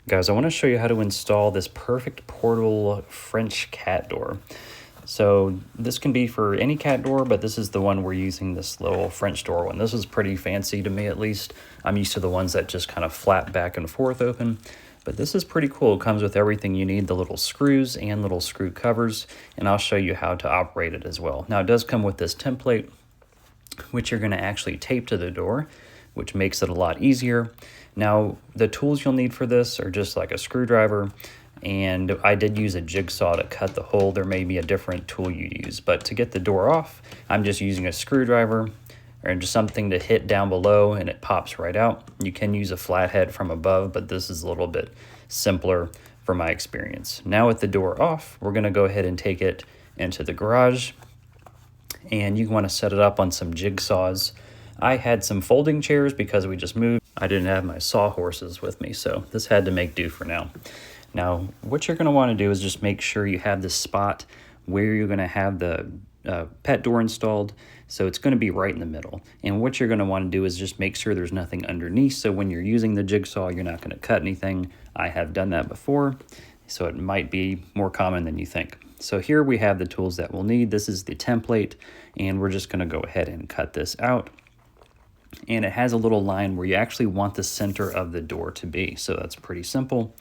Guys, I want to show you how to install this perfect portable French cat door. So this can be for any cat door, but this is the one we're using, this little French door one. This is pretty fancy to me, at least. I'm used to the ones that just kind of flap back and forth open, but this is pretty cool. It comes with everything you need, the little screws and little screw covers, and I'll show you how to operate it as well. Now it does come with this template, which you're going to actually tape to the door, which makes it a lot easier. Now, the tools you'll need for this are just like a screwdriver, and I did use a jigsaw to cut the hole. There may be a different tool you use, but to get the door off, I'm just using a screwdriver or just something to hit down below and it pops right out. You can use a flathead from above, but this is a little bit simpler for my experience. Now with the door off, we're gonna go ahead and take it into the garage, and you want to set it up on some jigsaws. I had some folding chairs because we just moved. I didn't have my sawhorses with me, so this had to make do for now. Now, what you're going to want to do is just make sure you have the spot where you're going to have the pet door installed, so it's going to be right in the middle. And what you're going to want to do is just make sure there's nothing underneath, so when you're using the jigsaw, you're not going to cut anything. I have done that before, so it might be more common than you think. So here we have the tools that we'll need. This is the template, and we're just going to go ahead and cut this out. And it has a little line where you actually want the center of the door to be. So that's pretty simple.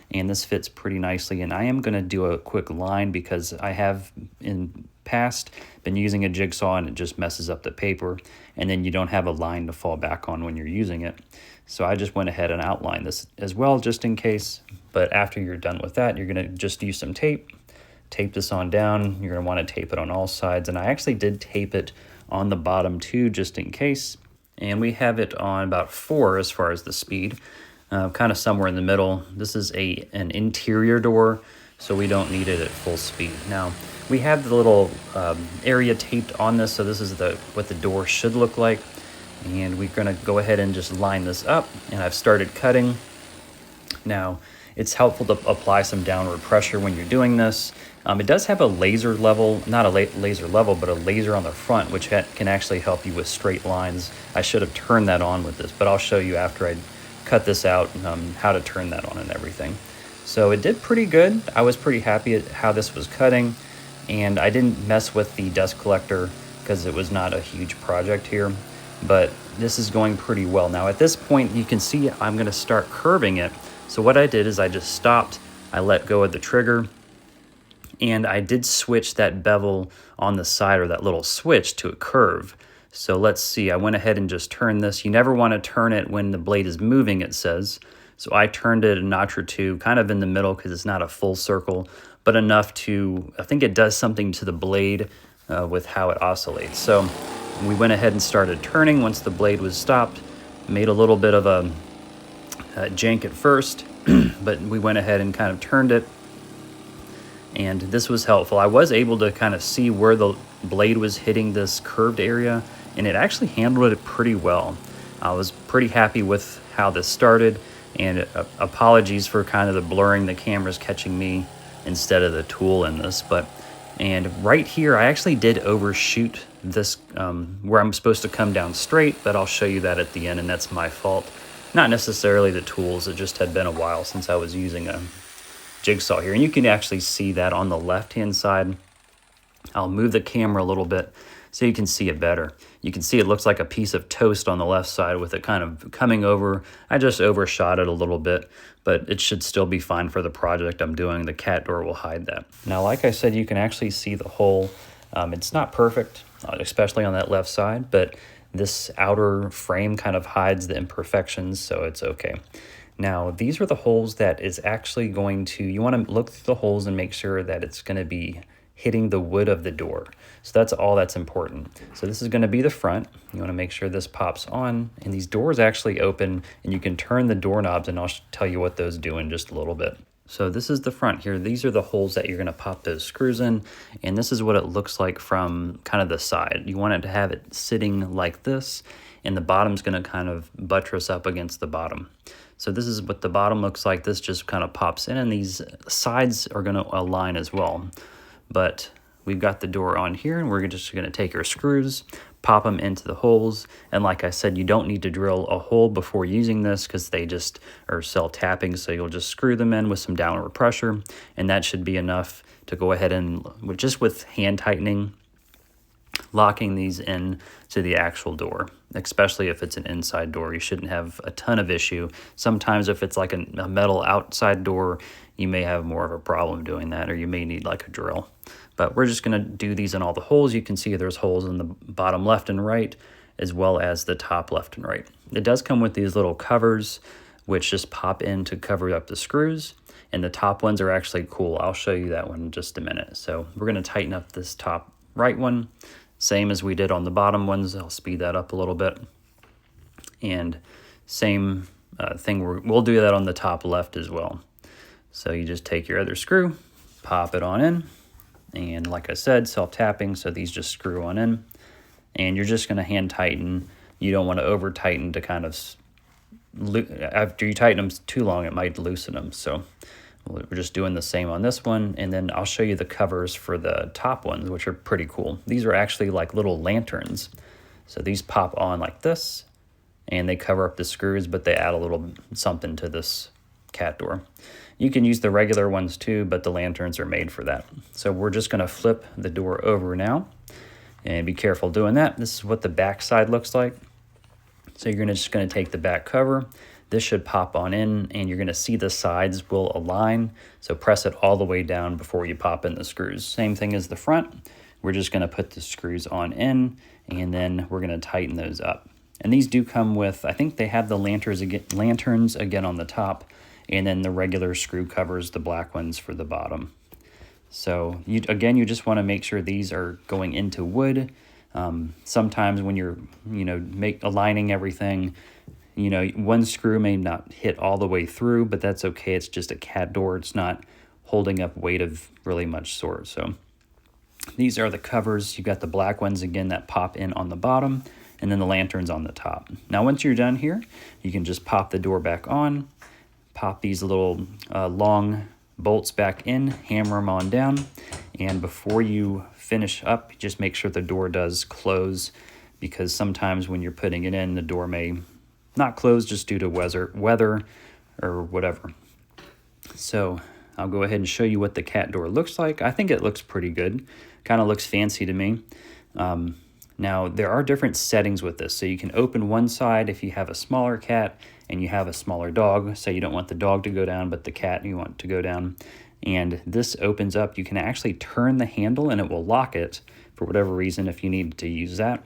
And this fits pretty nicely. And I am going to do a quick line because I have in past been using a jigsaw and it just messes up the paper. And then you don't have a line to fall back on when you're using it. So I just went ahead and outlined this as well, just in case. But after you're done with that, you're going to just use some tape. Tape this on down. You're going to want to tape it on all sides. And I actually did tape it on the bottom too, just in case. And we have it on about 4 as far as the speed, kind of somewhere in the middle. This is an interior door, so we don't need it at full speed. Now, we have the little area taped on this, so this is what the door should look like. And we're gonna go ahead and just line this up, and I've started cutting. Now, it's helpful to apply some downward pressure when you're doing this. It does have a laser level, not a laser level, but a laser on the front, which can actually help you with straight lines. I should have turned that on with this, but I'll show you after I cut this out how to turn that on and everything. So it did pretty good. I was pretty happy at how this was cutting, and I didn't mess with the dust collector because it was not a huge project here, but this is going pretty well. Now at this point, you can see I'm gonna start curving it. So what I did is I just stopped, I let go of the trigger, and I did switch that bevel on the side, or that little switch, to a curve. So let's see, I went ahead and just turned this. You never want to turn it when the blade is moving, it says. So I turned it a notch or two, kind of in the middle because it's not a full circle, but enough to, I think it does something to the blade with how it oscillates. So we went ahead and started turning once the blade was stopped. Made a little bit of a jank at first, but we went ahead and kind of turned it. And this was helpful. I was able to kind of see where the blade was hitting this curved area, and it actually handled it pretty well. I was pretty happy with how this started, and apologies for kind of the blurring. The camera's catching me instead of the tool in this. And right here, I actually did overshoot this where I'm supposed to come down straight, but I'll show you that at the end, and that's my fault. Not necessarily the tools, it just had been a while since I was using a jigsaw here, and you can actually see that on the left hand side. I'll move the camera a little bit so you can see it better. You can see it looks like a piece of toast on the left side with it kind of coming over. I just overshot it a little bit, but it should still be fine for the project I'm doing. The cat door will hide that. Now, like I said, you can actually see the hole. It's not perfect, especially on that left side, but this outer frame kind of hides the imperfections, so it's okay. Now, these are the holes that is actually going to, you want to look through the holes and make sure that it's going to be hitting the wood of the door. So that's all that's important. So this is going to be the front. You want to make sure this pops on, and these doors actually open, and you can turn the doorknobs, and I'll tell you what those do in just a little bit. So this is the front here. These are the holes that you're going to pop those screws in, and this is what it looks like from kind of the side. You want it to have it sitting like this, and the bottom's going to kind of buttress up against the bottom. So this is what the bottom looks like. This just kind of pops in, and these sides are going to align as well. But we've got the door on here, and we're just going to take our screws, pop them into the holes. And like I said, you don't need to drill a hole before using this because they just are self-tapping. So you'll just screw them in with some downward pressure, and that should be enough to go ahead and, just with hand tightening, locking these in to the actual door. Especially if it's an inside door, you shouldn't have a ton of issue. Sometimes if it's like a metal outside door, you may have more of a problem doing that, or you may need like a drill. But we're just going to do these in all the holes. You can see there's holes in the bottom left and right, as well as the top left and right. It does come with these little covers, which just pop in to cover up the screws. And the top ones are actually cool. I'll show you that one in just a minute. So we're going to tighten up this top right one, same as we did on the bottom ones. I'll speed that up a little bit. And same thing, we'll do that on the top left as well. So you just take your other screw, pop it on in. And like I said, self-tapping, so these just screw on in. And you're just going to hand tighten. You don't want to over tighten to kind of, after you tighten them too long, it might loosen them. So we're just doing the same on this one. And then I'll show you the covers for the top ones, which are pretty cool. These are actually like little lanterns. So these pop on like this, and they cover up the screws, but they add a little something to this cat door. You can use the regular ones too, but the lanterns are made for that. So we're just going to flip the door over now, and be careful doing that. This is what the back side looks like. So you're just going to take the back cover. This should pop on in, and you're going to see the sides will align. So press it all the way down before you pop in the screws. Same thing as the front. We're just going to put the screws on in, and then we're going to tighten those up. And these do come with, I think they have the lanterns again on the top, and then the regular screw covers, the black ones for the bottom. So you just want to make sure these are going into wood. Sometimes when you're, aligning everything, one screw may not hit all the way through, but that's okay. It's just a cat door. It's not holding up weight of really much sort. So these are the covers. You got the black ones again that pop in on the bottom, and then the lanterns on the top. Now, once you're done here, you can just pop the door back on, pop these little long bolts back in, hammer them on down, and before you finish up, just make sure the door does close, because sometimes when you're putting it in, the door may not close just due to weather or whatever. So I'll go ahead and show you what the cat door looks like. I think it looks pretty good. Kind of looks fancy to me. Now, there are different settings with this. So you can open one side if you have a smaller cat and you have a smaller dog. Say you don't want the dog to go down, but the cat you want to go down. And this opens up. You can actually turn the handle and it will lock it for whatever reason if you need to use that.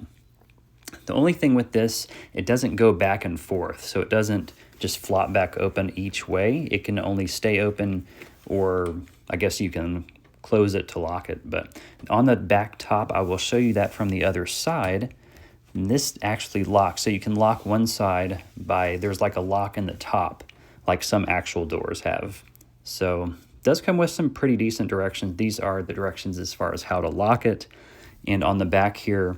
The only thing with this, it doesn't go back and forth. So it doesn't just flop back open each way. It can only stay open, or I guess you can close it to lock it. But on the back top, I will show you that from the other side. And this actually locks. So you can lock one side by, there's like a lock in the top, like some actual doors have. So it does come with some pretty decent directions. These are the directions as far as how to lock it. And on the back here,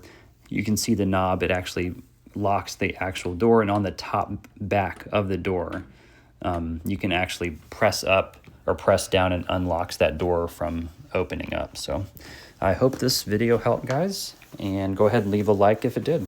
you can see the knob. It actually locks the actual door. And on the top back of the door, you can actually press up or press down and unlocks that door from opening up. So I hope this video helped, guys, and go ahead and leave a like if it did.